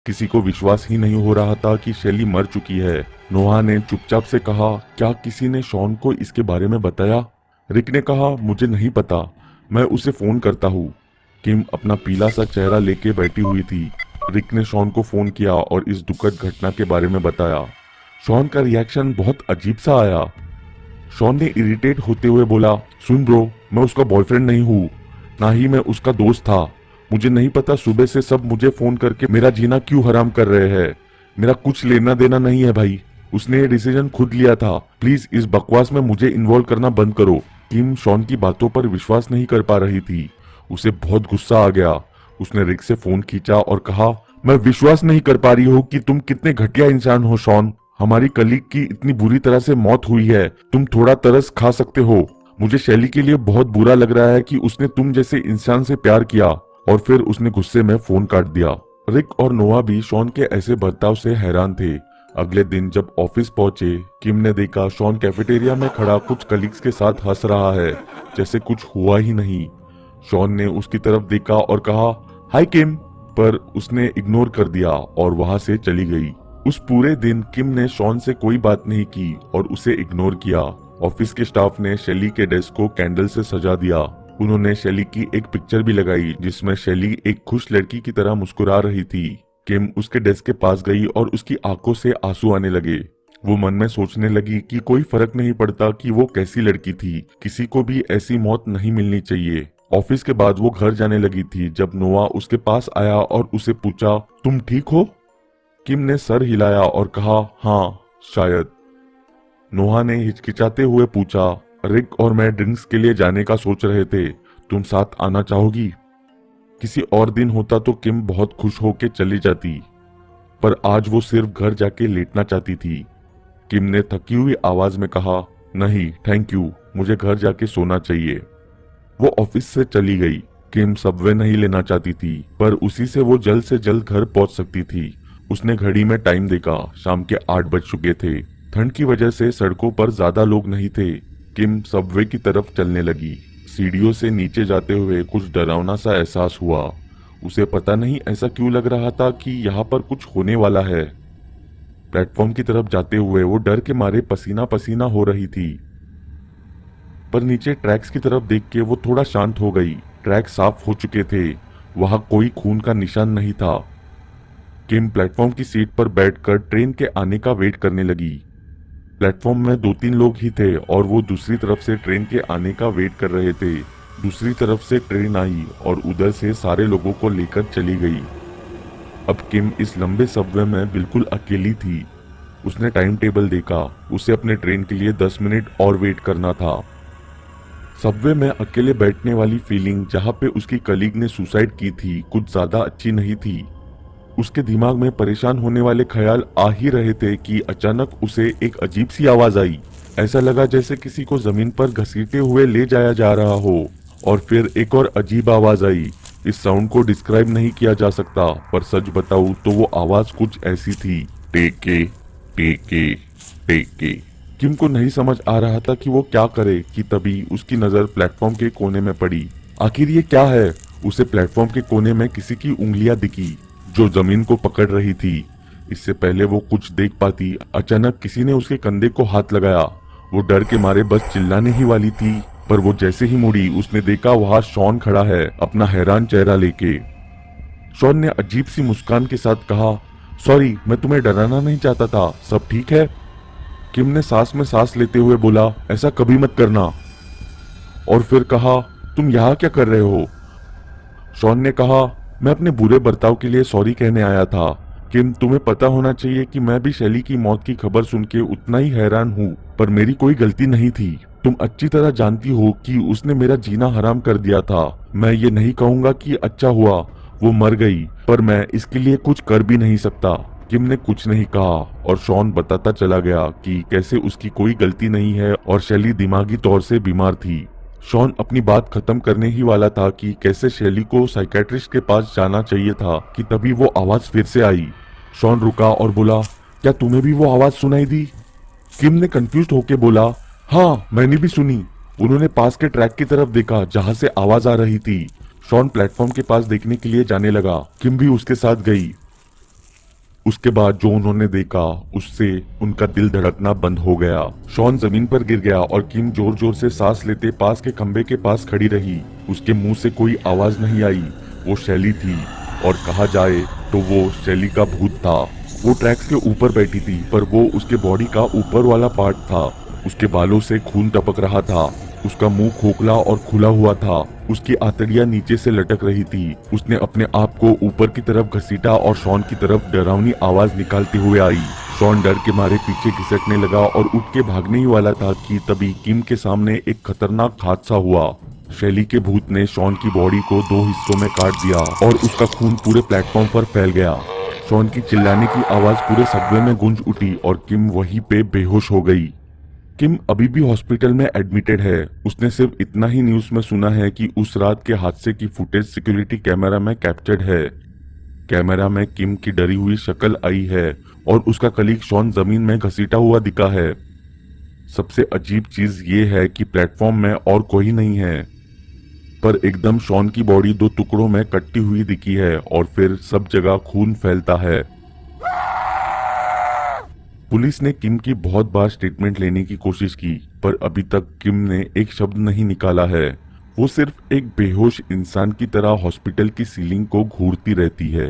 किसी को विश्वास ही नहीं हो रहा था कि शैली मर चुकी है। नोहा ने चुपचाप से कहा, क्या किसी ने शॉन को इसके बारे में बताया? रिक ने कहा, मुझे नहीं पता, मैं उसे फोन करता हूँ। किम अपना पीला सा चेहरा लेके बैठी हुई थी। रिक ने शॉन को फोन किया और इस दुखद घटना के बारे में बताया। शॉन का रिएक्शन बहुत अजीब सा आया। शॉन ने इरिटेट होते हुए बोला, सुन ब्रो, मैं उसका बॉयफ्रेंड नहीं हूँ, ना ही मैं उसका दोस्त था। मुझे नहीं पता सुबह से सब मुझे फोन करके मेरा जीना क्यों हराम कर रहे हैं। मेरा कुछ लेना देना नहीं है भाई, उसने ये डिसीजन खुद लिया था। प्लीज इस बकवास में मुझे इन्वॉल्व करना बंद करो। किम शॉन की बातों पर विश्वास नहीं कर पा रही थी। उसे बहुत गुस्सा आ गया। उसने रिक से फोन खींचा और कहा, मैं विश्वास नहीं कर पा रही हूँ कि तुम कितने घटिया इंसान हो शॉन। हमारी कलीग की इतनी बुरी तरह से मौत हुई है, तुम थोड़ा तरस खा सकते हो। मुझे शैली के लिए बहुत बुरा लग रहा है कि उसने तुम जैसे इंसान से प्यार किया। और फिर उसने गुस्से में फोन काट दिया। रिक और नोआ भी शॉन के ऐसे बर्ताव से हैरान थे। अगले दिन जब ऑफिस पहुंचे, किम ने देखा शॉन कैफेटेरिया में खड़ा कुछ कलीग्स के साथ हंस रहा है, जैसे कुछ हुआ ही नहीं। शॉन ने उसकी तरफ देखा और कहा, हाय किम, पर उसने इग्नोर कर दिया और वहां से चली गई। उस पूरे दिन किम ने शॉन से कोई बात नहीं की और उसे इग्नोर किया। ऑफिस के स्टाफ ने शैली के डेस्क को कैंडल से सजा दिया। उन्होंने शैली की एक पिक्चर भी लगाई जिसमें शैली एक खुश लड़की की तरह मुस्कुरा रही थी। किम उसके डेस्क के पास गई और उसकी आंखों से आंसू आने लगे। वो मन में सोचने लगी कि कोई फर्क नहीं पड़ता कि वो कैसी लड़की थी, किसी को भी ऐसी मौत नहीं मिलनी चाहिए। ऑफिस के बाद वो घर जाने लगी थी जब नोआ उसके पास आया और उसे पूछा, तुम ठीक हो? किम ने सर हिलाया और कहा, हाँ शायद। नोहा ने हिचकिचाते हुए पूछा, रिक और मैं ड्रिंक्स के लिए जाने का सोच रहे थे, तुम साथ आना चाहोगी? किसी और दिन होता तो किम बहुत खुश होकर चली जाती, पर आज वो सिर्फ घर जाके लेटना चाहती थी। किम ने थकी हुई आवाज में कहा, नहीं थैंक यू, मुझे घर जाके सोना चाहिए। वो ऑफिस से चली गई। किम सबवे नहीं लेना चाहती थी, पर उसी से वो जल्द से जल्द घर पहुंच सकती थी। उसने घड़ी में टाइम देखा, शाम के 8 बज चुके थे। ठंड की वजह से सड़कों पर ज्यादा लोग नहीं थे। किम सबवे की तरफ चलने लगी। सीढ़ियों से नीचे जाते हुए कुछ डरावना सा एहसास हुआ। उसे पता नहीं ऐसा क्यों लग रहा था कि यहाँ पर कुछ होने वाला है। प्लेटफॉर्म की तरफ जाते हुए वो डर के मारे पसीना पसीना हो रही थी, पर नीचे ट्रैक्स की तरफ देख के वो थोड़ा शांत हो गई। ट्रैक साफ हो चुके थे, वहां कोई खून का निशान नहीं था। किम प्लेटफॉर्म की सीट पर बैठकर ट्रेन के आने का वेट करने लगी। प्लेटफॉर्म में 2-3 लोग ही थे और वो दूसरी तरफ से ट्रेन के आने का वेट कर रहे थे। दूसरी तरफ से ट्रेन आई और उधर से सारे लोगों को लेकर चली गई। अब किम इस लंबे सबवे में बिल्कुल अकेली थी। उसने टाइम टेबल देखा, उसे अपने ट्रेन के लिए 10 मिनट और वेट करना था। सबवे में अकेले बैठने वाली फीलिंग जहाँ पे उसकी कलीग ने सुसाइड की थी कुछ ज्यादा अच्छी नहीं थी। उसके दिमाग में परेशान होने वाले ख्याल आ ही रहे थे कि अचानक उसे एक अजीब सी आवाज आई। ऐसा लगा जैसे किसी को जमीन पर घसीटते हुए ले जाया जा रहा हो। और फिर एक और अजीब आवाज आई। इस साउंड को डिस्क्राइब नहीं किया जा सकता, पर सच बताऊं तो वो आवाज कुछ ऐसी थी, टेके टेके टेके। किम को नहीं समझ आ रहा था कि वो क्या करे कि तभी उसकी नजर प्लेटफॉर्म के कोने में पड़ी। आखिर ये क्या है? उसे प्लेटफॉर्म के कोने में किसी की उंगलियां दिखी जो जमीन को पकड़ रही थी। इससे पहले वो कुछ देख पाती, अचानक किसी ने उसके कंधे को हाथ लगाया। वो डर के मारे बस चिल्लाने ही वाली थी, पर वो जैसे ही मुड़ी उसने देखा वहां शॉन खड़ा है अपना हैरान चेहरा लेके। शॉन ने अजीब सी मुस्कान के साथ कहा, सॉरी, मैं तुम्हें डराना नहीं चाहता था, सब ठीक है? किम ने सांस में सांस लेते हुए बोला, ऐसा कभी मत करना। और फिर कहा, तुम यहाँ क्या कर रहे हो? शॉन ने कहा, मैं अपने बुरे बर्ताव के लिए सॉरी कहने आया था। किम, तुम्हें पता होना चाहिए कि मैं भी शैली की मौत की खबर सुन के उतना ही हैरान हूँ, पर मेरी कोई गलती नहीं थी। तुम अच्छी तरह जानती हो कि उसने मेरा जीना हराम कर दिया था। मैं ये नहीं कहूँगा कि अच्छा हुआ वो मर गई, पर मैं इसके लिए कुछ कर भी नहीं सकता। किम ने कुछ नहीं कहा और शॉन बताता चला गया कि कैसे उसकी कोई गलती नहीं है और शैली दिमागी तौर से बीमार थी। शॉन अपनी बात खत्म करने ही वाला था कि कैसे शैली को साइकेट्रिस्ट के पास जाना चाहिए था कि तभी वो आवाज फिर से आई। शॉन रुका और बोला, क्या तुम्हें भी वो आवाज सुनाई दी? किम ने कंफ्यूज होकर बोला, हाँ मैंने भी सुनी। उन्होंने पास के ट्रैक की तरफ देखा जहाँ से आवाज आ रही थी। शॉन प्लेटफॉर्म के पास देखने के लिए जाने लगा। किम भी उसके साथ गई। उसके बाद जो उन्होंने देखा उससे उनका दिल धड़कना बंद हो गया। शॉन जमीन पर गिर गया और किम जोर जोर से सांस लेते पास के खंबे के पास खड़ी रही। उसके मुंह से कोई आवाज नहीं आई। वो शैली थी और कहा जाए तो वो शैली का भूत था। वो ट्रैक्स के ऊपर बैठी थी पर वो उसके बॉडी का ऊपर वाला पार्ट था। उसके बालों से खून टपक रहा था। उसका मुंह खोखला और खुला हुआ था। उसकी आंतड़ियां नीचे से लटक रही थी। उसने अपने आप को ऊपर की तरफ घसीटा और शॉन की तरफ डरावनी आवाज निकालते हुए आई। शॉन डर के मारे पीछे खिसकने लगा और उठ के भागने ही वाला था कि तभी किम के सामने एक खतरनाक हादसा हुआ। शैली के भूत ने शॉन की बॉडी को 2 हिस्सों में काट दिया और उसका खून पूरे प्लेटफॉर्म पर फैल गया। शॉन की चिल्लाने की आवाज पूरे सबवे में गूंज उठी और किम वहीं पे बेहोश हो गई। किम अभी भी हॉस्पिटल में एडमिटेड है। उसने सिर्फ इतना ही न्यूज में सुना है कि उस रात के हादसे की फुटेज सिक्योरिटी कैमरा में कैप्चर्ड है। कैमरा में किम की डरी हुई शक्ल आई है और उसका कलीग शॉन जमीन में घसीटा हुआ दिखा है। सबसे अजीब चीज ये है कि प्लेटफॉर्म में और कोई नहीं है, पर एकदम शॉन की बॉडी 2 टुकड़ों में कटती हुई दिखी है और फिर सब जगह खून फैलता है। पुलिस ने किम की बहुत बार स्टेटमेंट लेने की कोशिश की पर अभी तक किम ने एक शब्द नहीं निकाला है। वो सिर्फ एक बेहोश इंसान की तरह हॉस्पिटल की सीलिंग को घूरती रहती है।